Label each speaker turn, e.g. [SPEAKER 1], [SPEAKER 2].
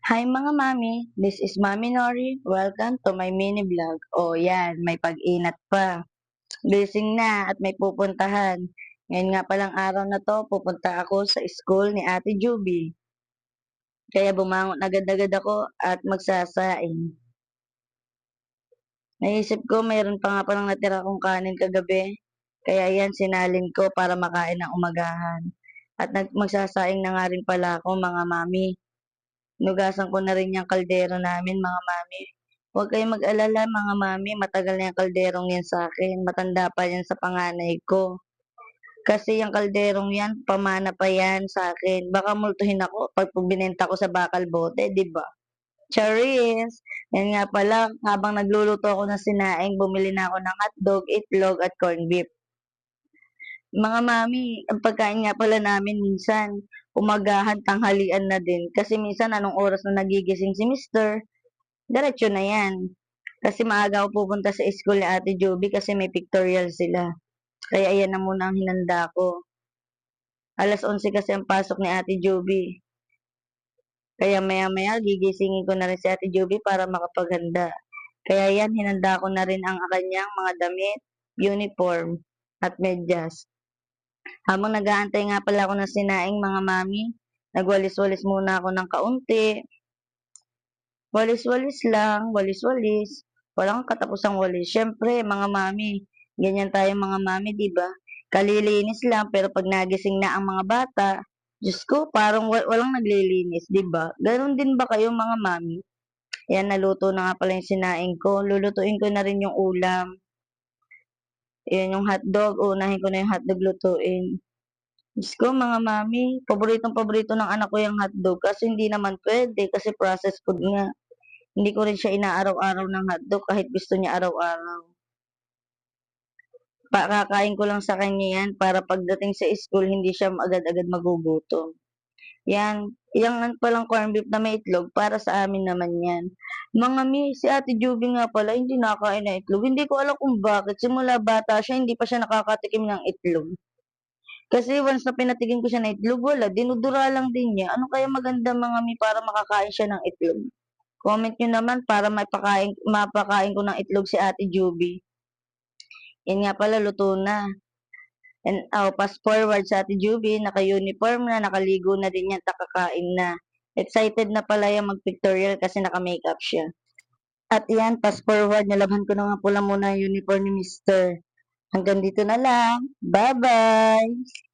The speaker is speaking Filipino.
[SPEAKER 1] Hi mga mami, this is Mami Nori. Welcome to my mini vlog. O yan, may pag-inat pa. Gising na at may pupuntahan. Ngayon nga palang araw na to, pupunta ako sa school ni Ate Juby. Kaya bumangon agad-agad ako at magsasaing. Naisip ko, mayroon pa nga palang natira kong kanin kagabi. Kaya yan, sinalin ko para makain ng umagahan. At magsasaing na nga rin pala ako mga mami. Nugasan ko na rin yung kaldero namin, mga mami. Huwag kayong mag-alala, mga mami. Matagal na yung kalderong yan sa akin. Matanda pa yan sa panganay ko. Kasi yung kalderong yan, pamana pa yan sa akin. Baka multuhin ako pag binenta ko sa bakal bote, di ba? Charis! Yan nga pala, habang nagluluto ako ng sinaing, bumili na ako ng hotdog, itlog, at corned beef. Mga mami, ang pagkain nga pala namin minsan, umagahan, tanghalian na din. Kasi minsan, anong oras na nagigising si Mister, diretso na yan. Kasi maaga ako pupunta sa school ni Ate Joby kasi may pictorial sila. Kaya ayan na muna ang hinanda ko. Alas 11 kasi ang pasok ni Ate Joby. Kaya maya-maya gigisingin ko na rin si Ate Joby para makapaghanda. Kaya yan, hinanda ko na rin ang kanyang mga damit, uniform, at medyas. Habang nag-aantay nga pala ako ng sinaing mga mami, nagwalis-walis muna ako ng kaunti. Walis-walis lang, walis-walis. Walang katapusang walis. Siyempre, mga mami, ganyan tayo mga mami, di ba? Kalilinis lang, pero pag nagising na ang mga bata, Diyos ko, parang walang naglilinis, di ba? Ganon din ba kayo mga mami? Yan, naluto na nga pala yung sinaing ko. Lulutuin ko na rin yung ulam. Yan yung hotdog. Unahin ko na yung hotdog lutuin. Diyos ko, mga mami, paboritong-paborito ng anak ko yung hotdog kasi hindi naman pwede kasi processed food nga. Hindi ko rin siya inaaraw-araw ng hotdog kahit gusto niya araw-araw. Pakakain ko lang sa kanya yan para pagdating sa school, hindi siya agad-agad magugutom. Yan, yung palang corned beef na may itlog, para sa amin naman yan. Mga mi, si Ate Juby nga pala, hindi nakakain ng itlog. Hindi ko alam kung bakit. Simula bata siya, hindi pa siya nakakatikim ng itlog. Kasi once na pinatikim ko siya ng itlog, wala, dinudura lang din niya. Ano kaya maganda mga mi para makakain siya ng itlog? Comment nyo naman para mapakain ko ng itlog si Ate Juby. Yan nga pala, luto na. And fast forward sa Ate Juby, naka-uniform na, nakaligo na din yan, takakain na. Excited na pala yung mag-pictorial kasi naka-makeup siya. At yan, fast forward, nalabhan ko na nga pula muna yung uniform ni Mister. Hanggang dito na lang. Bye-bye!